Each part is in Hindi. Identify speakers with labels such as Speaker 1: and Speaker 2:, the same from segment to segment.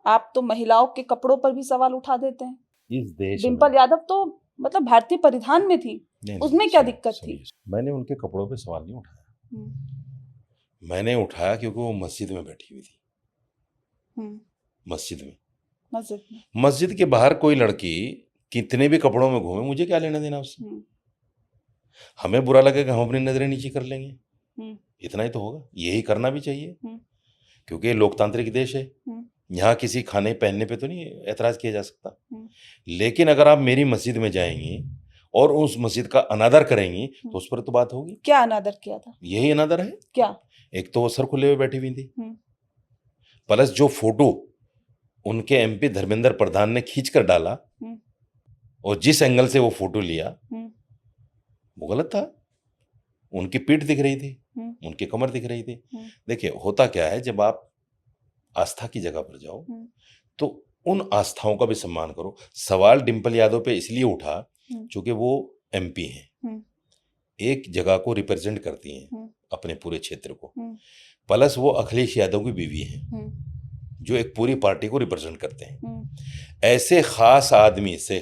Speaker 1: आप तो महिलाओं के कपड़ों पर भी सवाल उठा देते हैं।
Speaker 2: इस देश
Speaker 1: डिम्पल यादव तो मतलब भारतीय परिधान में थी, उसमें क्या दिक्कत थी?
Speaker 2: मैंने उनके कपड़ों पे सवाल नहीं उठाया। मैंने उठाया क्योंकि वो मस्जिद में बैठी हुई थी। मस्जिद के बाहर कोई लड़की कितने भी कपड़ों में घूमे, मुझे क्या लेना देना उससे। हमें बुरा लगेगा, हम अपनी नजरें नीची कर लेंगे, इतना ही तो होगा। यही करना भी चाहिए, क्योंकि लोकतांत्रिक देश है। यहाँ किसी खाने पहनने पे तो नहीं एतराज किया जा सकता। लेकिन अगर आप मेरी मस्जिद में जाएंगी और उस मस्जिद का अनादर करेंगी तो उस पर तो बात होगी।
Speaker 1: क्या अनादर किया था? यही
Speaker 2: अनादर है।
Speaker 1: क्या?
Speaker 2: एक तो वो सर खुले हुए बैठी हुई थी, प्लस जो फोटो उनके एमपी धर्मेंद्र प्रधान ने खींच कर डाला और जिस एंगल से वो फोटो लिया वो गलत था। उनकी पीठ दिख रही थी, उनकी कमर दिख रही थी। देखिए होता क्या है, जब आप आस्था की जगह पर जाओ तो उन आस्थाओं का भी सम्मान करो। सवाल डिम्पल यादव पे इसलिए उठा क्योंकि वो एमपी हैं, एक जगह को रिप्रेजेंट करती हैं, अपने पूरे क्षेत्र को, प्लस वो अखिलेश यादव की बीवी हैं जो एक पूरी पार्टी को रिप्रेजेंट करते हैं। ऐसे खास आदमी से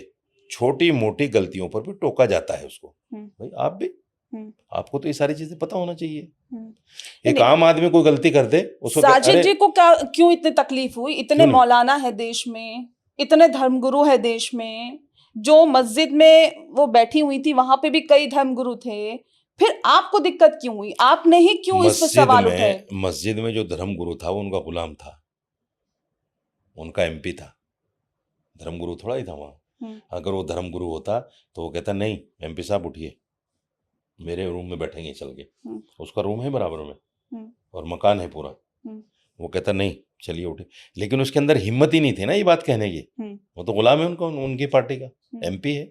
Speaker 2: छोटी मोटी गलतियों पर भी टोका जाता है उसको। भाई आप भी, आपको तो ये सारी चीजें पता होना चाहिए। एक आम आदमी कोई गलती कर दे उसको,
Speaker 1: साजिद जी को क्या क्यों इतनी तकलीफ हुई? इतने मौलाना है देश में, इतने धर्मगुरु है देश में, जो मस्जिद में वो बैठी हुई थी वहां पे भी कई धर्मगुरु थे, फिर आपको दिक्कत क्यों हुई? आपने ही क्यों इस पर सवाल उठाए?
Speaker 2: मस्जिद में जो धर्मगुरु था वो उनका गुलाम था, उनका एमपी था, धर्मगुरु थोड़ा ही था वहां। अगर वो धर्मगुरु होता तो वो कहता नहीं एमपी साहब उठिए, मेरे रूम में बैठेंगे चल के। उसका रूम है बराबर में और मकान है पूरा। वो कहता नहीं चलिए उठे, लेकिन उसके अंदर हिम्मत ही नहीं थी ना ये बात कहने की। वो तो गुलाम है उनका, उनकी पार्टी का एमपी है,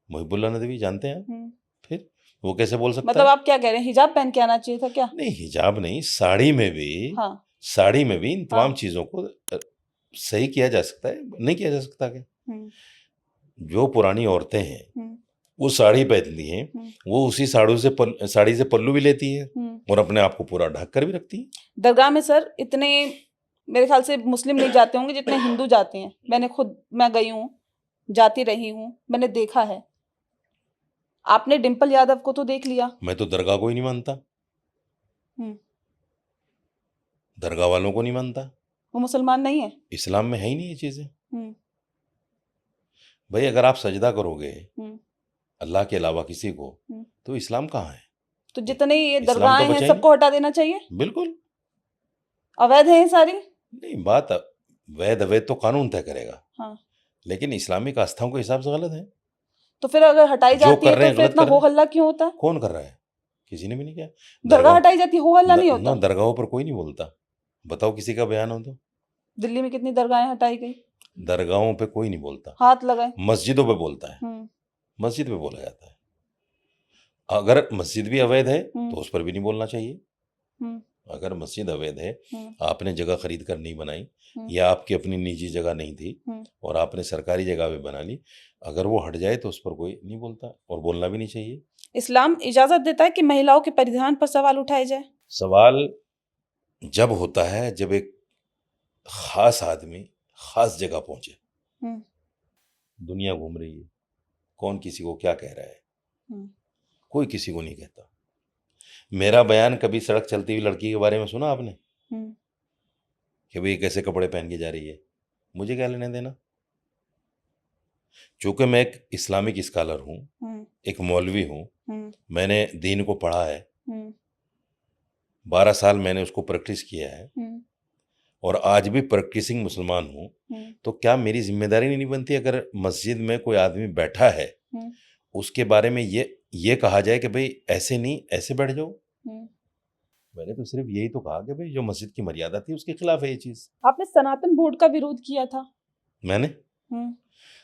Speaker 2: मुहिबुल्लाह नदवी जानते हैं। फिर वो कैसे बोल सकता
Speaker 1: मतलब आप क्या कह रहे हैं, हिजाब पहन के आना चाहिए था क्या?
Speaker 2: नहीं हिजाब नहीं, साड़ी में भी, साड़ी में भी इन तमाम चीजों को सही किया जा सकता है, नहीं किया जा सकता क्या? जो पुरानी औरतें हैं वो साड़ी पहनती हैं, वो उसी साड़ी से पल्लू भी लेती हैं और अपने आप को पूरा ढक कर भी रखती हैं।
Speaker 1: दरगाह में सर इतने मेरे ख्याल से मुस्लिम नहीं जाते होंगे जितने हिंदू जाते हैं। मैं गई हूँ, जाती रही हूँ, मैंने देखा है। आपने डिम्पल यादव को तो देख लिया।
Speaker 2: मैं तो दरगाह को ही नहीं मानता, दरगाह वालों को नहीं मानता।
Speaker 1: वो मुसलमान नहीं है,
Speaker 2: इस्लाम में है ही नहीं ये चीजें। भाई अगर आप सजदा करोगे अल्लाह के अलावा किसी को तो इस्लाम कहाँ है?
Speaker 1: तो जितने ये दरगाहें हैं सबको हटा देना चाहिए।
Speaker 2: बिल्कुल
Speaker 1: अवैध है ये सारी।
Speaker 2: नहीं, बात वैध अवैध तो कानून तय करेगा, लेकिन इस्लामिक आस्थाओं के हिसाब से गलत है।
Speaker 1: तो फिर अगर हटाई जाती है तो फिर इतना हो हल्ला क्यों होता है?
Speaker 2: कौन कर रहा है? किसी ने भी नहीं किया।
Speaker 1: दरगाह हटाई जाती है, हो हल्ला नहीं होता।
Speaker 2: दरगाहों पर कोई नहीं बोलता, बताओ किसी का बयान हो तो।
Speaker 1: दिल्ली में कितनी दरगाहें हटाई गई?
Speaker 2: दरगाहों पे कोई नहीं बोलता,
Speaker 1: हाथ लगाए।
Speaker 2: मस्जिदों पे बोलता है, मस्जिद पे बोला जाता है। अगर मस्जिद भी अवैध है तो उस पर भी नहीं बोलना चाहिए। अगर मस्जिद अवैध है, आपने जगह खरीद कर नहीं बनाई या आपकी अपनी निजी जगह नहीं थी और आपने सरकारी जगह पे बना ली, अगर वो हट जाए तो उस पर कोई नहीं बोलता और बोलना भी नहीं चाहिए।
Speaker 1: इस्लाम इजाजत देता है कि महिलाओं के परिधान पर सवाल उठाए जाए?
Speaker 2: सवाल जब होता है जब एक खास आदमी खास जगह पहुंचे। दुनिया घूम रही है, कौन किसी को क्या कह रहा है, कोई किसी को नहीं कहता। मेरा बयान कभी सड़क चलती हुई लड़की के बारे में सुना आपने कि भाई कैसे कपड़े पहन के जा रही है? मुझे क्या लेने देना। चूंकि मैं एक इस्लामिक स्कॉलर हूँ, एक मौलवी हूँ, मैंने दीन को पढ़ा है, 12 साल मैंने उसको प्रैक्टिस किया है और आज भी प्रैक्टिसिंग मुसलमान हूँ। तो क्या मेरी जिम्मेदारी नहीं बनती अगर मस्जिद में कोई आदमी बैठा है उसके बारे में ये कहा जाए कि भाई ऐसे नहीं ऐसे बैठ जाओ? मैंने तो सिर्फ यही तो कहा कि भाई जो मस्जिद की मर्यादा थी उसके खिलाफ है ये चीज।
Speaker 1: आपने सनातन बोर्ड का विरोध किया था।
Speaker 2: मैंने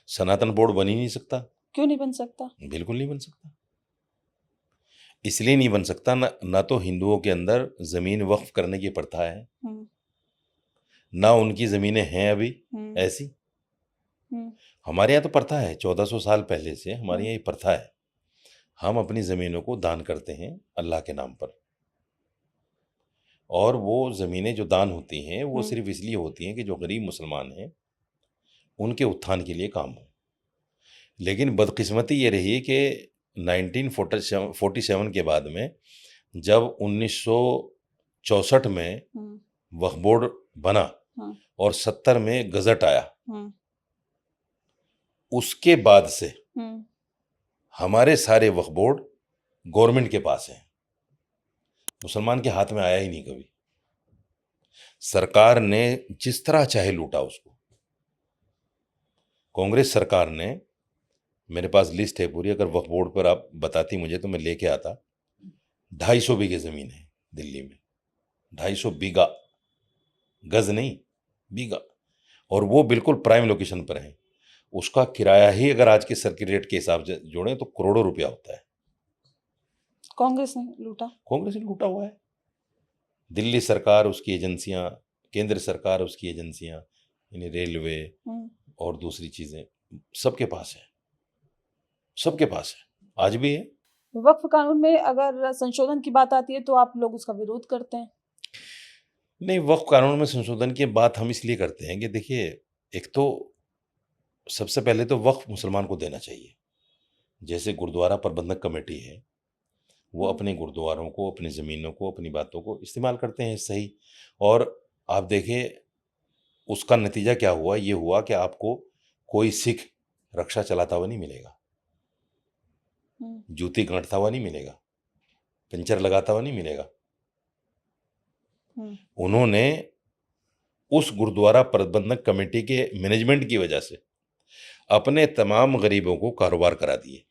Speaker 2: सनातन बोर्ड बन ही नहीं सकता।
Speaker 1: क्यों नहीं बन सकता?
Speaker 2: बिल्कुल नहीं बन सकता। इसलिए नहीं बन सकता, ना तो हिंदुओं के अंदर जमीन वक्फ करने की प्रथा है, ना उनकी जमीनें हैं अभी ऐसी। हमारे यहाँ तो प्रथा है, 1400 साल पहले से हमारे यहाँ ये प्रथा है, हम अपनी जमीनों को दान करते हैं अल्लाह के नाम पर और वो ज़मीनें जो दान होती हैं वो
Speaker 1: हम्म,
Speaker 2: सिर्फ इसलिए होती हैं कि जो गरीब मुसलमान हैं उनके उत्थान के लिए काम हो। लेकिन बदकिस्मती ये रही कि 1947 के बाद में जब 1964 में
Speaker 1: हम्म,
Speaker 2: वक्फ बोर्ड बना
Speaker 1: हम्म,
Speaker 2: और 70 में गजट आया,
Speaker 1: हम्म,
Speaker 2: उसके बाद से
Speaker 1: हम्म,
Speaker 2: हमारे सारे वक्फ बोर्ड गवर्नमेंट के पास हैं, मुसलमान के हाथ में आया ही नहीं कभी। सरकार ने जिस तरह चाहे लूटा उसको। कांग्रेस सरकार ने, मेरे पास लिस्ट है पूरी, अगर वक्फ बोर्ड पर आप बताती मुझे तो मैं लेके आता, 250 बीघे जमीन है दिल्ली में, 250 बीघा, गज नहीं, बीघा, और वो बिल्कुल प्राइम लोकेशन पर है। उसका किराया ही अगर आज के सर्किट रेट के हिसाब से जोड़ें तो करोड़ों रुपया होता है।
Speaker 1: कांग्रेस ने लूटा।
Speaker 2: कांग्रेस ने लूटा हुआ है। दिल्ली सरकार, उसकी एजेंसियां, केंद्र सरकार, उसकी एजेंसियां, यानी रेलवे
Speaker 1: हम्म,
Speaker 2: और दूसरी चीजें, सबके पास है, सबके पास है, आज भी है।
Speaker 1: वक्फ कानून में अगर संशोधन की बात आती है तो आप लोग उसका विरोध करते हैं।
Speaker 2: नहीं, वक्फ कानून में संशोधन की बात हम इसलिए करते हैं कि देखिए, एक तो सबसे पहले तो वक्फ मुसलमान को देना चाहिए। जैसे गुरुद्वारा प्रबंधक कमेटी है, वो
Speaker 1: हम्म,
Speaker 2: अपने गुरुद्वारों को, अपनी ज़मीनों को, अपनी बातों को इस्तेमाल करते हैं, सही। और आप देखें उसका नतीजा क्या हुआ, ये हुआ कि आपको कोई सिख रक्षा चलाता हुआ नहीं मिलेगा,
Speaker 1: हम्म,
Speaker 2: जूती गांठता हुआ नहीं मिलेगा, पंचर लगाता हुआ नहीं मिलेगा।
Speaker 1: हम्म,
Speaker 2: उन्होंने उस गुरुद्वारा प्रबंधक कमेटी के मैनेजमेंट की वजह से अपने तमाम गरीबों को कारोबार करा दिए,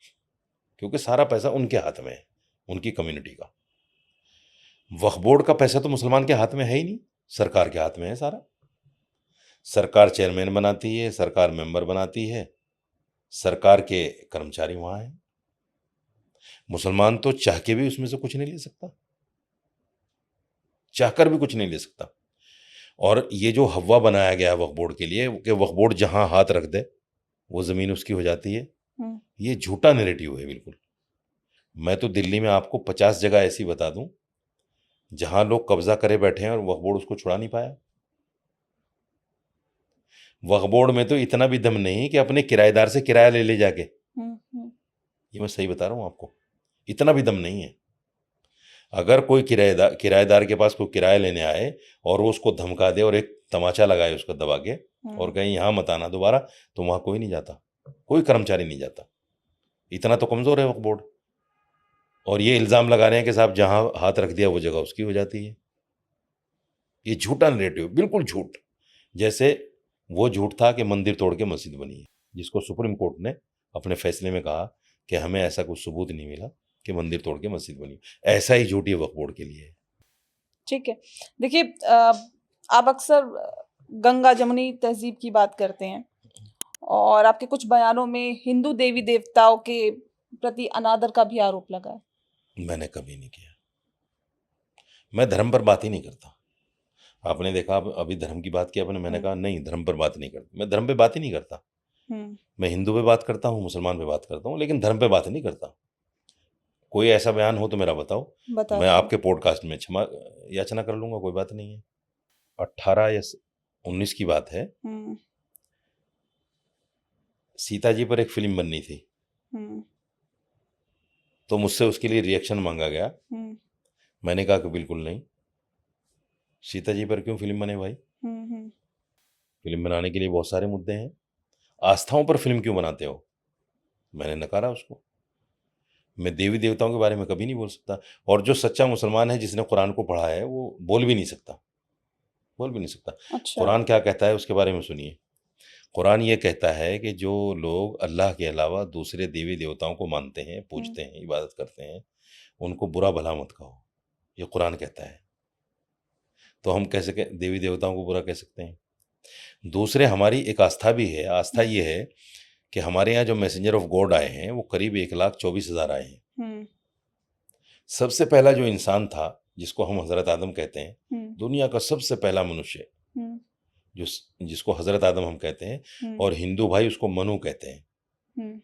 Speaker 2: क्योंकि सारा पैसा उनके हाथ में है, उनकी कम्युनिटी का। वक्फ बोर्ड का पैसा तो मुसलमान के हाथ में है ही नहीं, सरकार के हाथ में है सारा। सरकार चेयरमैन बनाती है, सरकार मेंबर बनाती है, सरकार के कर्मचारी वहां हैं। मुसलमान तो चाह के भी उसमें से कुछ नहीं ले सकता, चाहकर भी कुछ नहीं ले सकता। और ये जो हवा बनाया गया है वक्फ बोर्ड के लिए कि वक्फ बोर्ड जहां हाथ रख दे वो जमीन उसकी हो जाती है,
Speaker 1: हम्म,
Speaker 2: ये झूठा नैरेटिव है बिल्कुल। मैं तो दिल्ली में आपको 50 जगह ऐसी बता दूं जहां लोग कब्जा करे बैठे हैं और वक्फ बोर्ड उसको छुड़ा नहीं पाया। वक्फ बोर्ड में तो इतना भी दम नहीं कि अपने किराएदार से किराया ले ले जाके, ये मैं सही बता रहा हूं आपको, इतना भी दम नहीं है। अगर कोई किराएदार के पास कोई किराया लेने आए और वो उसको धमका दे और एक तमाचा लगाए उसको दबा के और कहीं यहाँ मत आना दोबारा, तो वहां कोई नहीं जाता, कोई कर्मचारी नहीं जाता। इतना तो कमजोर है वक्फ बोर्ड। और ये इल्जाम लगा रहे हैं कि साहब जहां हाथ रख दिया वो जगह उसकी हो जाती है। ये झूठा नैरेटिव, बिल्कुल झूठ। जैसे वो झूठ था कि मंदिर तोड़ के मस्जिद बनी है, जिसको सुप्रीम कोर्ट ने अपने फैसले में कहा कि हमें ऐसा कुछ सबूत नहीं मिला कि मंदिर तोड़ के मस्जिद बनी। ऐसा ही झूठ ये वक्फ बोर्ड के लिए है।
Speaker 1: ठीक है। देखिए, आप अक्सर गंगा जमुनी तहजीब की बात करते हैं और आपके कुछ बयानों में हिंदू देवी देवताओं के प्रति अनादर का भी आरोप लगा है।
Speaker 2: मैंने कभी नहीं किया, मैं धर्म पर बात ही नहीं करता। आपने देखा, अभी धर्म की बात की आपने, मैंने कहा नहीं धर्म पर बात नहीं करता, मैं धर्म पे बात ही नहीं करता। मैं हिंदू पे बात करता हूँ, मुसलमान पे बात करता हूँ, लेकिन धर्म पे बात नहीं करता। कोई ऐसा बयान हो तो मेरा बताओ, मैं
Speaker 1: बताते हैं।
Speaker 2: आपके पॉडकास्ट में क्षमा याचना कर लूंगा, कोई बात नहीं है। 18 या 19 की बात है, सीता जी पर एक फिल्म बननी थी, तो मुझसे उसके लिए रिएक्शन मांगा गया। मैंने कहा कि बिल्कुल नहीं, सीता जी पर क्यों फिल्म बने भाई? फिल्म बनाने के लिए बहुत सारे मुद्दे हैं, आस्थाओं पर फिल्म क्यों बनाते हो? मैंने नकारा उसको। मैं देवी देवताओं के बारे में कभी नहीं बोल सकता। और जो सच्चा मुसलमान है जिसने कुरान को पढ़ा है वो बोल भी नहीं सकता, बोल भी नहीं सकता।
Speaker 1: अच्छा।
Speaker 2: कुरान क्या कहता है उसके बारे में सुनिए। कुरान ये कहता है कि जो लोग अल्लाह के अलावा दूसरे देवी देवताओं को मानते हैं, पूजते हैं, इबादत करते हैं, उनको बुरा भला मत कहो, ये कुरान कहता है। तो हम कैसे देवी देवताओं को बुरा कह सकते हैं? दूसरे, हमारी एक आस्था भी है। आस्था ये है कि हमारे यहाँ जो मैसेंजर ऑफ गॉड आए हैं वो करीब 1,24,000 आए हैं। सबसे पहला जो इंसान था जिसको हम हजरत आदम कहते हैं, दुनिया का सबसे पहला मनुष्य जो जिसको हजरत आदम हम कहते हैं, और हिंदू भाई उसको मनु कहते हैं,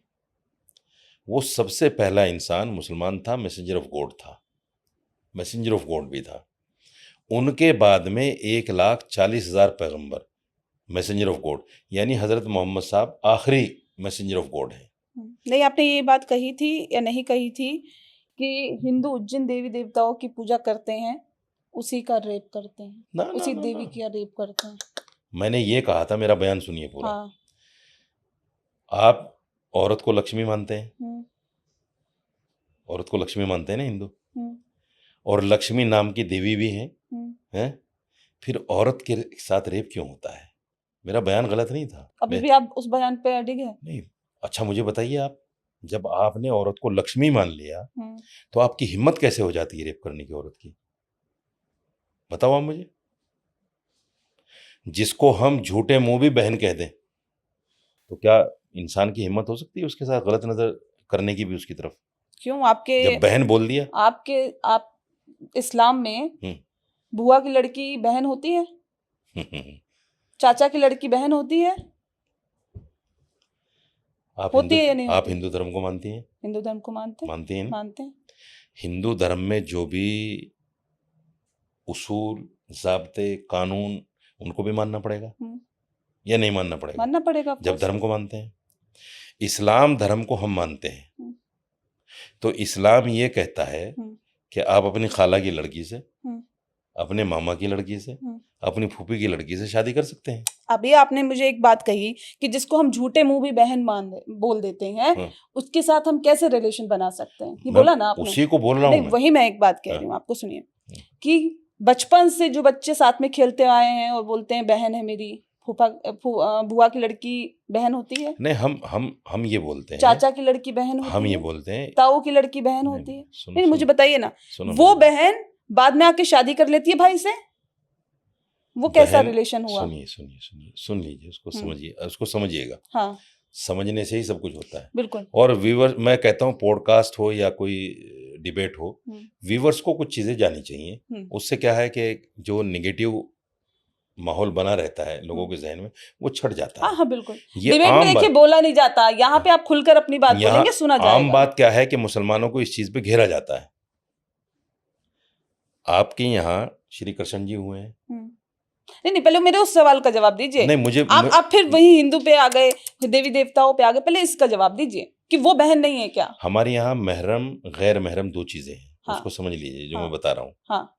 Speaker 2: वो सबसे पहला इंसान मुसलमान था, मैसेंजर ऑफ गॉड था, मैसेंजर ऑफ गॉड भी था। उनके बाद में 1,40,000 पैगंबर, मैसेंजर ऑफ गॉड, यानी हजरत मोहम्मद साहब आखिरी मैसेंजर ऑफ गॉड है।
Speaker 1: नहीं, आपने ये बात कही थी या नहीं कही थी कि हिंदू जिन देवी देवताओं की पूजा करते हैं उसी का रेप करते हैं,
Speaker 2: ना ना
Speaker 1: उसी
Speaker 2: ना,
Speaker 1: देवी
Speaker 2: ना।
Speaker 1: का रेप करते हैं।
Speaker 2: मैंने ये कहा था, मेरा बयान सुनिए पूरा।
Speaker 1: हाँ।
Speaker 2: आप औरत को लक्ष्मी मानते हैं,
Speaker 1: हम्म,
Speaker 2: औरत को लक्ष्मी मानते हैं ना हिंदू,
Speaker 1: हम्म,
Speaker 2: और लक्ष्मी नाम की देवी भी हैं, हैं? फिर औरत के साथ रेप क्यों होता है? मेरा बयान गलत नहीं था।
Speaker 1: अभी भी आप उस बयान पे अडिग है?
Speaker 2: नहीं, अच्छा मुझे बताइए, आप जब आपने औरत को लक्ष्मी मान लिया तो आपकी हिम्मत कैसे हो जाती है रेप करने की औरत की? बताओ आप मुझे। जिसको हम झूठे मुंह भी बहन कह दें तो क्या इंसान की हिम्मत हो सकती है उसके साथ गलत नजर करने की भी उसकी तरफ?
Speaker 1: क्यों? आपके
Speaker 2: जब बहन बोल दिया।
Speaker 1: आप इस्लाम में बुआ की लड़की बहन होती है, चाचा की लड़की बहन होती है, होती है या नहीं
Speaker 2: आप
Speaker 1: होती?
Speaker 2: हिंदू धर्म को मानती हैं?
Speaker 1: हिंदू धर्म को मानते
Speaker 2: हैं ना?
Speaker 1: मानते हैं।
Speaker 2: हिंदू धर्म में जो भी उसूल, ज़ाब्ते, कानून, उनको भी मानना पड़ेगा या नहीं मानना पड़ेगा?
Speaker 1: मानना पड़ेगा
Speaker 2: जब धर्म को मानते हैं। इस्लाम धर्म को हम मानते हैं तो इस्लाम ये कहता है कि आप अपनी खाला की लड़की से, अपने मामा की लड़की से, अपनी फूफी की लड़की से शादी कर सकते हैं।
Speaker 1: अभी आपने मुझे एक बात कही कि जिसको हम झूठे मुंह भी बहन बोल देते हैं, उसके साथ हम कैसे रिलेशन बना सकते हैं? ये बोला ना आपने।
Speaker 2: उसी को बोल रहा हूँ मैं।
Speaker 1: वही मैं एक बात कह रही हूँ, आपको सुनिए कि बचपन से जो बच्चे साथ में खेलते आए हैं और बोलते हैं बहन है मेरी, बुआ की लड़की बहन होती है?
Speaker 2: नहीं, हम ये बोलते हैं
Speaker 1: चाचा की लड़की बहन होती है,
Speaker 2: हम ये बोलते हैं
Speaker 1: ताऊ की लड़की बहन होती है। नहीं, मुझे बताइए ना,
Speaker 2: वो
Speaker 1: बहन बाद में आके शादी कर लेती है भाई से, वो कैसा रिलेशन हुआ?
Speaker 2: सुन लीजिए, उसको समझिए, उसको समझिएगा।
Speaker 1: हाँ,
Speaker 2: समझने से ही सब कुछ होता है।
Speaker 1: बिल्कुल।
Speaker 2: और व्यूअर्स, मैं कहता हूँ पॉडकास्ट हो या कोई डिबेट हो, व्यूअर्स को कुछ चीजें जानी चाहिए। उससे क्या है कि जो नेगेटिव माहौल बना रहता है लोगों के जहन में, वो छट जाता है।
Speaker 1: हाँ, बिल्कुल।
Speaker 2: ये
Speaker 1: डिबेट में देखिए बोला नहीं जाता, यहाँ पे आप खुलकर अपनी बात बोलेंगे, सुना जाएगा।
Speaker 2: आम बात क्या है कि मुसलमानों को इस चीज पे घेरा जाता है। आपके यहाँ श्री कृष्ण जी हुए हैं।
Speaker 1: नहीं, पहले मेरे उस सवाल का जवाब दीजिए।
Speaker 2: नहीं,
Speaker 1: आप फिर वही हिंदू पे आ गए, देवी देवताओं पे आ गए। पहले इसका जवाब दीजिए कि वो बहन नहीं है क्या?
Speaker 2: हमारे यहाँ महरम गैर महरम दो चीजें हैं। उसको समझ लीजिए जो मैं बता रहा हूँ।
Speaker 1: हाँ।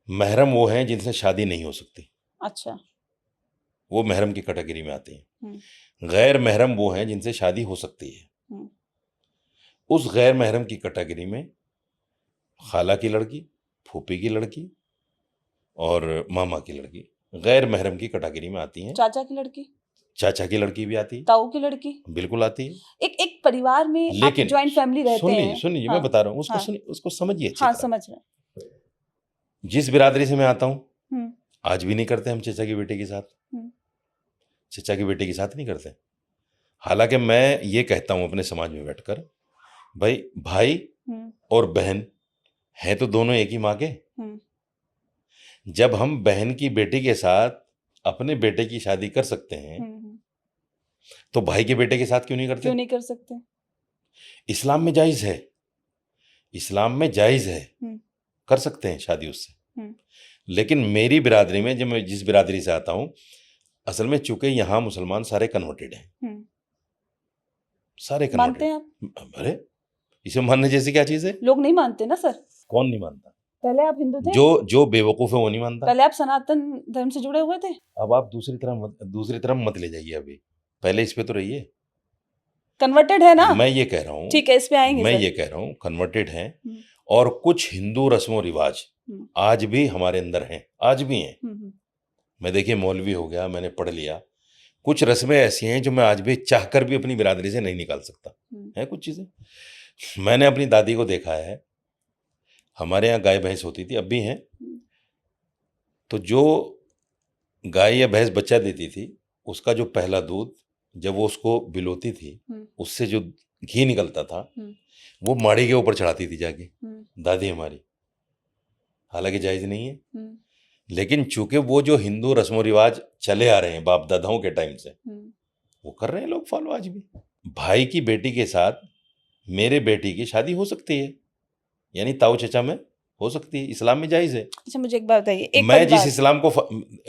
Speaker 2: महरम वो हैं जिनसे शादी नहीं हो सकती।
Speaker 1: अच्छा।
Speaker 2: वो महरम की कैटेगरी में आते हैं। गैर महरम वो हैं जिनसे शादी हो सकती है। उस गैर महरम की कैटेगरी में खाला की लड़की, फूफी की लड़की और मामा की लड़की गैर महरम की कैटेगरी में आती हैं।
Speaker 1: चाचा की लड़की,
Speaker 2: चाचा की लड़की भी आती है,
Speaker 1: ताऊ की लड़की
Speaker 2: बिल्कुल आती है।
Speaker 1: एक परिवार में, लेकिन जॉइंट फैमिली रहते हैं।
Speaker 2: सुन लीजिए, मैं बता रहा हूँ, उसको सुनिए, उसको समझिए।
Speaker 1: हाँ, समझ रहे।
Speaker 2: जिस बिरादरी से मैं आता हूँ, आज भी नहीं करते हम चचा की बेटे के साथ, चचा की बेटे के साथ नहीं करते। हालांकि मैं ये कहता हूँ अपने समाज में बैठकर, भाई और बहन है तो दोनों एक ही माँ के। जब हम बहन की बेटी के साथ अपने बेटे की शादी कर सकते हैं तो भाई के बेटे के साथ क्यों नहीं करते?
Speaker 1: क्यों नहीं कर सकते?
Speaker 2: इस्लाम में जायज है, इस्लाम में जायज है, कर सकते हैं शादी उससे। लेकिन मेरी बिरादरी में, जब मैं जिस बिरादरी से आता हूं, असल में चूंकि यहाँ मुसलमान सारे कन्वर्टेड हैं, सारे
Speaker 1: मानते हैं आप?
Speaker 2: अरे इसे मानने जैसी क्या चीज है?
Speaker 1: लोग नहीं मानते ना सर।
Speaker 2: कौन नहीं मानता?
Speaker 1: पहले आप हिंदू थे।
Speaker 2: जो बेवकूफ है वो नहीं मानता।
Speaker 1: पहले आप सनातन धर्म से जुड़े हुए थे।
Speaker 2: अब आप दूसरी तरफ मत ले जाइए, अभी पहले इस पे तो रहिए।
Speaker 1: कन्वर्टेड है ना?
Speaker 2: मैं ये कह रहा हूँ,
Speaker 1: ठीक है, इस पे आएंगे।
Speaker 2: मैं ये कह रहा हूँ कन्वर्टेड हैं, और कुछ हिंदू रस्मों रिवाज आज भी हमारे अंदर हैं, आज भी हैं। मैं देखिए मौलवी हो गया, मैंने पढ़ लिया, कुछ रस्में ऐसी हैं जो मैं आज भी चाहकर भी अपनी बिरादरी से नहीं निकाल सकता है। कुछ चीजें मैंने अपनी दादी को देखा है, हमारे यहाँ गाय भैंस होती थी, अब भी हैं, तो जो गाय या भैंस बच्चा देती थी, उसका जो पहला दूध जब वो उसको बिलोती थी, उससे जो घी निकलता था वो माड़ी के ऊपर चढ़ाती थी जाके दादी हमारी। हालांकि जायज नहीं है, लेकिन चूंकि वो जो हिंदू रस्मों रिवाज चले आ रहे हैं बाप दादाओं के टाइम से, वो कर रहे हैं लोग फॉलो आज भी। भाई की बेटी के साथ मेरे बेटी की शादी हो सकती है, यानी ताऊ चचा में हो सकती है, इस्लाम में जायज है।
Speaker 1: अच्छा मुझे एक बात बताइए, एक
Speaker 2: मैं जिस
Speaker 1: परिवार
Speaker 2: इस्लाम को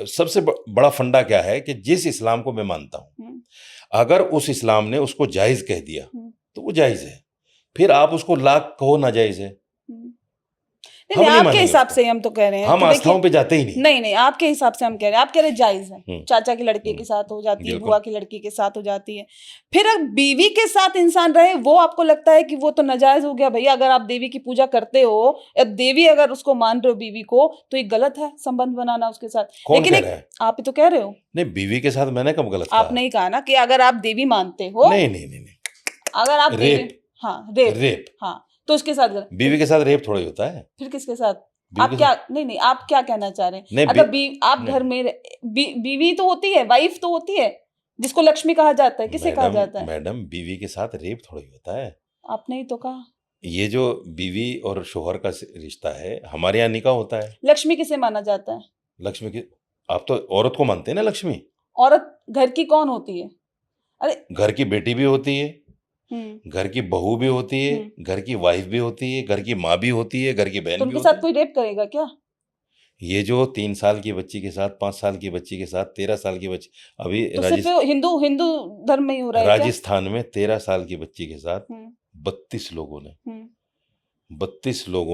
Speaker 2: सबसे बड़ा फंडा क्या है कि जिस इस्लाम को मैं मानता हूँ,
Speaker 1: हम्म,
Speaker 2: अगर उस इस्लाम ने उसको जायज कह दिया
Speaker 1: हम्म,
Speaker 2: तो वो जायज है, फिर आप उसको लाख कहो नाजायज है,
Speaker 1: हम्म। नहीं
Speaker 2: हम
Speaker 1: नहीं,
Speaker 2: नहीं
Speaker 1: आपके
Speaker 2: मानेंगे
Speaker 1: हिसाब
Speaker 2: उसको।
Speaker 1: से ही हम तो कह रहे हैं
Speaker 2: हम
Speaker 1: कि
Speaker 2: आस्थाओं
Speaker 1: देखिए,
Speaker 2: पे जाते ही नहीं।
Speaker 1: नहीं नहीं, आपके हिसाब से हम कह रहे हैं, आप कह रहे हैं जायज है,
Speaker 2: हम्म,
Speaker 1: चाचा की लड़के के
Speaker 2: हम्म,
Speaker 1: साथ हो जाती है,
Speaker 2: बिल्कुल।
Speaker 1: बुआ की लड़की के साथ हो जाती है, फिर अगर बीवी के साथ इंसान रहे, वो आपको लगता है कि वो तो नाजायज हो गया? भैया अगर आप देवी की पूजा करते हो, या देवी अगर उसको मान रहे हो बीवी को, तो ये गलत है संबंध बनाना उसके साथ।
Speaker 2: कौन
Speaker 1: लेकिन
Speaker 2: कह
Speaker 1: एक
Speaker 2: रहा है?
Speaker 1: आप ही तो कह रहे हो,
Speaker 2: नहीं, बीवी के साथ मैंने कब गलत कहा?
Speaker 1: आपने ही कहा ना कि अगर आप देवी मानते हो,
Speaker 2: नहीं नहीं नहीं नहीं,
Speaker 1: अगर आप देवी,
Speaker 2: रेप,
Speaker 1: हाँ रेप,
Speaker 2: रेप,
Speaker 1: हाँ तो उसके साथ गलत,
Speaker 2: बीवी के साथ रेप थोड़ा ही होता है।
Speaker 1: फिर किसके साथ?
Speaker 2: बीवी
Speaker 1: आप
Speaker 2: के
Speaker 1: क्या,
Speaker 2: साथ
Speaker 1: नहीं नहीं, आप क्या कहना चाह रहे हैं?
Speaker 2: नहीं,
Speaker 1: अगर आप
Speaker 2: नहीं
Speaker 1: घर में बीवी तो होती है, वाइफ तो होती है, जिसको लक्ष्मी कहा जाता है, किसे कहा
Speaker 2: मैडम,
Speaker 1: जाता है?
Speaker 2: मैडम बीवी के साथ रेप थोड़ा ही होता है।
Speaker 1: आपने ही तो कहा।
Speaker 2: ये जो बीवी और शोहर का रिश्ता है, हमारे यहाँ निकाह होता है।
Speaker 1: लक्ष्मी किसे माना जाता है?
Speaker 2: लक्ष्मी की, आप तो औरत को मानते हैं ना लक्ष्मी।
Speaker 1: औरत घर की कौन होती है? अरे
Speaker 2: घर की बेटी भी होती है,
Speaker 1: हम्म,
Speaker 2: घर की बहू भी होती है, घर की वाइफ भी होती है, घर की माँ भी होती है, घर की
Speaker 1: तो
Speaker 2: बहन भी
Speaker 1: उनके
Speaker 2: होती
Speaker 1: साथ
Speaker 2: है।
Speaker 1: कोई रेप करेगा क्या?
Speaker 2: ये जो 3 साल की बच्ची के साथ, 5 साल की बच्ची के साथ, 13 साल की बच्ची, अभी
Speaker 1: तो सिर्फ हिंदू हिंदू धर्म में ही हो रहा है क्या?
Speaker 2: राजस्थान में 13 साल की बच्ची के साथ
Speaker 1: हम्म,
Speaker 2: 32 लोगों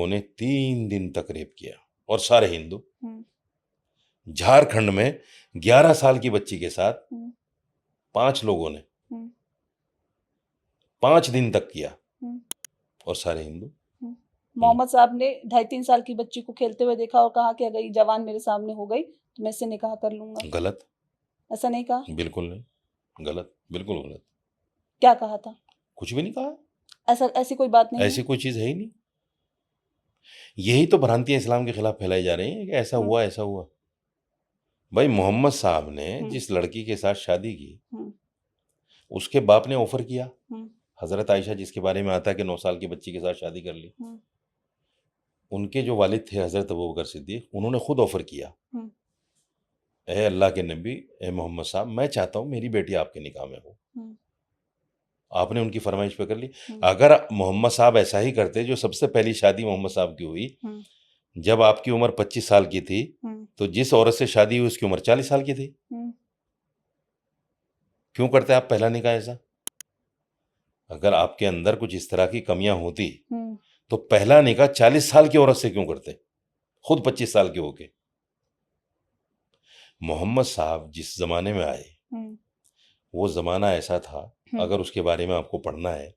Speaker 2: ने 3 दिन तक रेप किया, और सारे हिंदू।
Speaker 1: हम्म,
Speaker 2: झारखंड में 11 साल की बच्ची के साथ
Speaker 1: हम्म,
Speaker 2: 5 लोगों ने
Speaker 1: हम्म,
Speaker 2: 5 दिन तक किया,
Speaker 1: हम्म,
Speaker 2: और सारे हिंदू।
Speaker 1: मोहम्मद साहब ने 2.5-3 साल की बच्ची को खेलते हुए देखा और कहा कि अगर ये जवान मेरे सामने हो गई तो मैं इससे निकाह कर लूंगा।
Speaker 2: गलत,
Speaker 1: ऐसा नहीं कहा?
Speaker 2: बिल्कुल नहीं, गलत, बिल्कुल गलत।
Speaker 1: क्या कहा था?
Speaker 2: कुछ भी नहीं कहा,
Speaker 1: ऐसा, ऐसी कोई बात नहीं है।
Speaker 2: ऐसी कोई चीज है ही नहीं। यही तो भ्रांतियां इस्लाम के खिलाफ फैलाई जा रही हैं कि ऐसा हुआ, ऐसा हुआ। भाई मोहम्मद साहब ने जिस लड़की के साथ शादी की, उसके बाप ने ऑफर किया। हजरत आयशा जिसके बारे में आता है कि 9 साल की बच्ची के साथ शादी कर ली, उनके जो वालिद थे हजरत अबू बकर सिद्दीक, उन्होंने खुद ऑफर किया, ए अल्लाह के नबी, ए मोहम्मद साहब, मैं चाहता हूं मेरी बेटी आपके निकाह में हो। आपने उनकी फरमाइश पे कर ली। अगर मोहम्मद साहब ऐसा ही करते, जो सबसे पहली शादी मोहम्मद साहब की हुई जब आपकी उम्र 25 साल की थी, तो जिस औरत से शादी हुई उसकी उम्र 40 साल की थी। क्यों करते आप पहला निकाह ऐसा? अगर आपके अंदर कुछ इस तरह की कमियां होती तो पहला निकाह 40 साल की औरत से क्यों करते, खुद 25 साल के होके? मोहम्मद साहब जिस जमाने में आए, वो जमाना ऐसा था, अगर उसके बारे में आपको पढ़ना है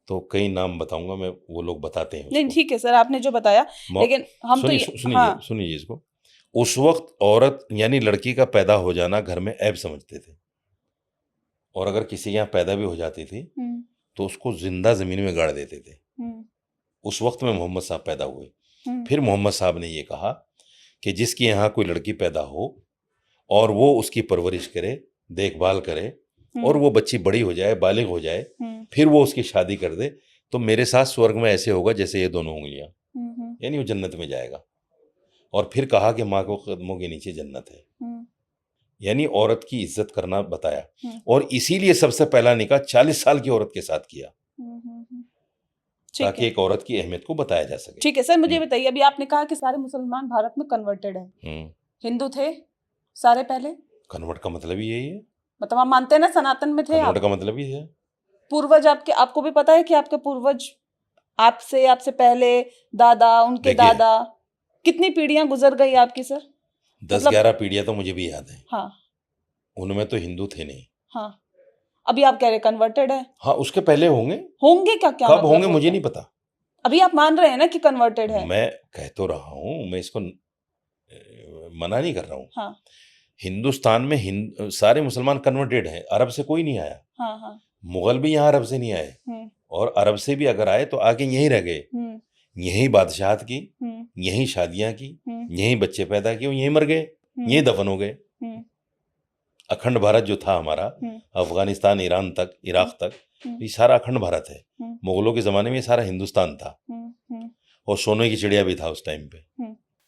Speaker 2: तो कई नाम बताऊंगा मैं, वो लोग बताते हैं उसको।
Speaker 1: नहीं ठीक है सर, आपने जो बताया, लेकिन हम तो
Speaker 2: सुनिए इसको। उस वक्त औरत यानी लड़की का पैदा हो जाना घर में ऐब समझते थे, और अगर किसी के यहाँ पैदा भी हो जाती थी तो उसको जिंदा जमीन में गाड़ देते थे। उस वक्त में मोहम्मद साहब पैदा हुए। फिर मोहम्मद साहब ने ये कहा कि जिसके यहाँ कोई लड़की पैदा हो और वो उसकी परवरिश करे, देखभाल करे, और वो बच्ची बड़ी हो जाए, बालिग हो जाए, फिर वो उसकी शादी कर दे, तो मेरे साथ स्वर्ग में ऐसे होगा जैसे ये दोनों उंगलियां, यानी वो जन्नत में जाएगा। और फिर कहा कि माँ को कदमों के नीचे जन्नत है, यानी औरत की इज्जत करना बताया। और इसीलिए सबसे पहला निकाह 40 साल की औरत के साथ किया, ताकि एक औरत की अहमियत को बताया जा सके।
Speaker 1: ठीक है सर, मुझे बताइए, अभी आपने कहा कि सारे मुसलमान भारत में कन्वर्टेड है, हिंदू थे सारे पहले?
Speaker 2: कन्वर्ट का मतलब ही यही है,
Speaker 1: मतलब आप मानते हैं ना सनातन में थे?
Speaker 2: कन्वर्ट का मतलब ही है।
Speaker 1: पूर्वज आपके, आपको भी पता है कि आपके पूर्वज आपसे पहले दादा, उनके दादा, कितनी पीढ़ियां गुजर गई आपकी सर?
Speaker 2: 10-11 पीढ़ियां तो मुझे भी याद है।
Speaker 1: हाँ,
Speaker 2: उनमें तो हिंदू थे नहीं।
Speaker 1: हाँ, अभी आप कह रहे कन्वर्टेड है।
Speaker 2: हाँ, उसके पहले होंगे
Speaker 1: क्या क्या
Speaker 2: कब
Speaker 1: मतलब
Speaker 2: होंगे मुझे नहीं पता।
Speaker 1: अभी आप मान रहे हैं ना कि कन्वर्टेड है?
Speaker 2: मैं कह तो रहा हूँ, मैं इसको मना नहीं कर रहा हूँ।
Speaker 1: हाँ,
Speaker 2: हिंदुस्तान में सारे मुसलमान कन्वर्टेड हैं, अरब से कोई नहीं आया।
Speaker 1: हाँ, हाँ,
Speaker 2: मुगल भी यहाँ अरब से नहीं आए, और अरब से भी अगर आए तो आके यहीं रह गए, यहीं बादशाहत की, यहीं शादियां की, यहीं बच्चे पैदा किए, यहीं मर गए, यहीं दफन हो गए। अखंड भारत जो था हमारा, अफगानिस्तान, ईरान तक, इराक तक, ये सारा अखंड भारत है। मुगलों के जमाने में ये सारा हिंदुस्तान था, और सोने की चिड़िया भी था उस टाइम पे।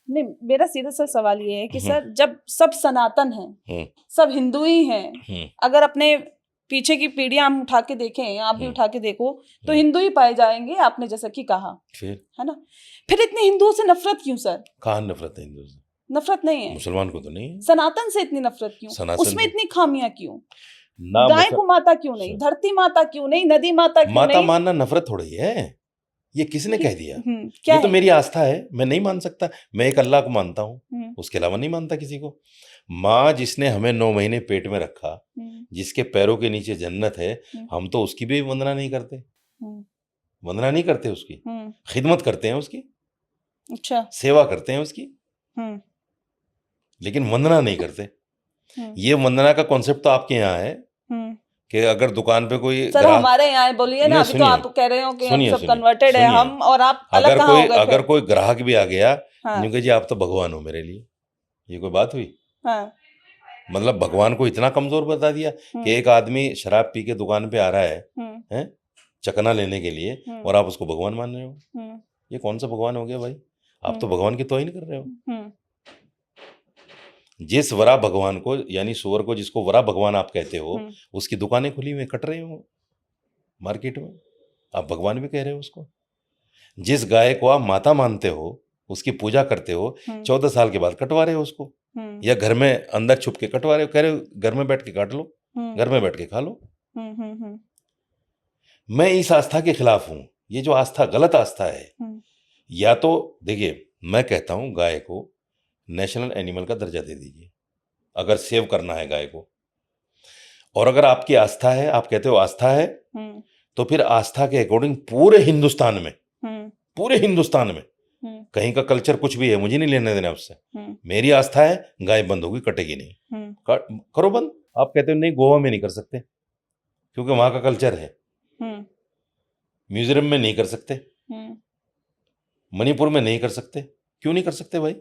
Speaker 1: नहीं, मेरा सीधा सा सवाल ये है कि सर, जब सब सनातन हैं, सब हिंदू ही हैं, अगर अपने पीछे की पीढ़ियां हम उठा के देखें, आप भी
Speaker 2: हम्म,
Speaker 1: उठा के देखो तो
Speaker 2: हम्म,
Speaker 1: हिंदू ही पाए जाएंगे, आपने जैसा कि कहा,
Speaker 2: फिर
Speaker 1: है ना। फिर इतनी हिंदुओं से नफरत क्यों सर?
Speaker 2: कहाँ नफरत है हिंदू से?
Speaker 1: नफरत नहीं है,
Speaker 2: मुसलमान को तो नहीं है।
Speaker 1: सनातन से इतनी नफरत क्यों?
Speaker 2: सनातन
Speaker 1: उसमें
Speaker 2: से
Speaker 1: इतनी खामियां क्यों?
Speaker 2: ना
Speaker 1: गाय को माता क्यों नहीं,
Speaker 2: सुन,
Speaker 1: धरती माता क्यों नहीं, नदी माता क्यों
Speaker 2: माता
Speaker 1: नहीं?
Speaker 2: मानना नफरत थोड़ी है, ये किसने कह दिया?
Speaker 1: क्या
Speaker 2: ये तो
Speaker 1: है?
Speaker 2: मेरी आस्था है, मैं नहीं मान सकता। मैं एक अल्लाह को मानता हूँ,
Speaker 1: हम्म,
Speaker 2: उसके अलावा नहीं मानता किसी को। माँ जिसने हमें 9 महीने पेट में रखा,
Speaker 1: हम्म,
Speaker 2: जिसके पैरों के नीचे जन्नत है,
Speaker 1: हम्म,
Speaker 2: हम तो उसकी भी वंदना नहीं करते।
Speaker 1: हम्म,
Speaker 2: वंदना नहीं करते उसकी,
Speaker 1: हम्म,
Speaker 2: खिदमत करते हैं उसकी,
Speaker 1: अच्छा,
Speaker 2: सेवा करते हैं उसकी,
Speaker 1: हम्म,
Speaker 2: लेकिन वंदना नहीं करते।
Speaker 1: हम्म,
Speaker 2: ये वंदना का कॉन्सेप्ट तो आपके यहाँ है
Speaker 1: हम्म।
Speaker 2: कि अगर दुकान पे कोई
Speaker 1: सर
Speaker 2: ग्राहक,
Speaker 1: हमारे यहाँ है, बोलिए ना,
Speaker 2: नहीं
Speaker 1: अभी तो
Speaker 2: सुनिए,
Speaker 1: आप कह रहे हो कि हम
Speaker 2: सुनिए
Speaker 1: सब
Speaker 2: सुनिए
Speaker 1: कन्वर्टेड है,
Speaker 2: सुनिए,
Speaker 1: हम और आप अलग कहाँ हो गए
Speaker 2: अगर
Speaker 1: फिर?
Speaker 2: कोई ग्राहक भी आ गया,
Speaker 1: हाँ,
Speaker 2: यूं कहे जी आप तो भगवान हो मेरे लिए, ये कोई बात हुई?
Speaker 1: हाँ,
Speaker 2: मतलब भगवान को इतना कमजोर बता दिया कि एक आदमी शराब पी के दुकान पे आ रहा है,
Speaker 1: हम्म,
Speaker 2: हैं, चकना लेने के लिए,
Speaker 1: हम्म,
Speaker 2: और आप उसको भगवान मान रहे हो?
Speaker 1: हम्म,
Speaker 2: ये कौन सा भगवान हो गया भाई? आप तो
Speaker 1: हम्म,
Speaker 2: भगवान की तौहीन कर रहे हो।
Speaker 1: हम्म,
Speaker 2: जिस वरा भगवान को, यानी सुअर को जिसको वरा भगवान आप कहते हो,
Speaker 1: हम्म,
Speaker 2: उसकी दुकानें खुली हुई कट रही हो मार्केट में, आप भगवान भी कह रहे हो उसको। जिस गाय को आप माता मानते हो, उसकी पूजा करते हो, 14 साल के बाद कटवा रहे हो उसको, या घर में अंदर छुप के कटवा रहे हो, कह रहे हो घर में बैठ के काट लो, घर में बैठ के खा लो। मैं इस आस्था के खिलाफ हूं। ये जो आस्था गलत आस्था है, या तो देखिए, मैं कहता हूं गाय को नेशनल एनिमल का दर्जा दे दीजिए, अगर सेव करना है गाय को। और अगर आपकी आस्था है, आप कहते हो आस्था है, तो फिर आस्था के अकॉर्डिंग पूरे हिंदुस्तान में, पूरे हिंदुस्तान में कहीं का कल्चर कुछ भी है, मुझे नहीं लेने देना उससे। मेरी आस्था है, गाय बंद होगी, कटेगी नहीं, करो बंद। आप कहते हो नहीं गोवा में नहीं कर सकते क्योंकि वहां का कल्चर है, मिजोरम में नहीं कर सकते, मणिपुर में नहीं कर सकते। क्यों नहीं कर सकते भाई?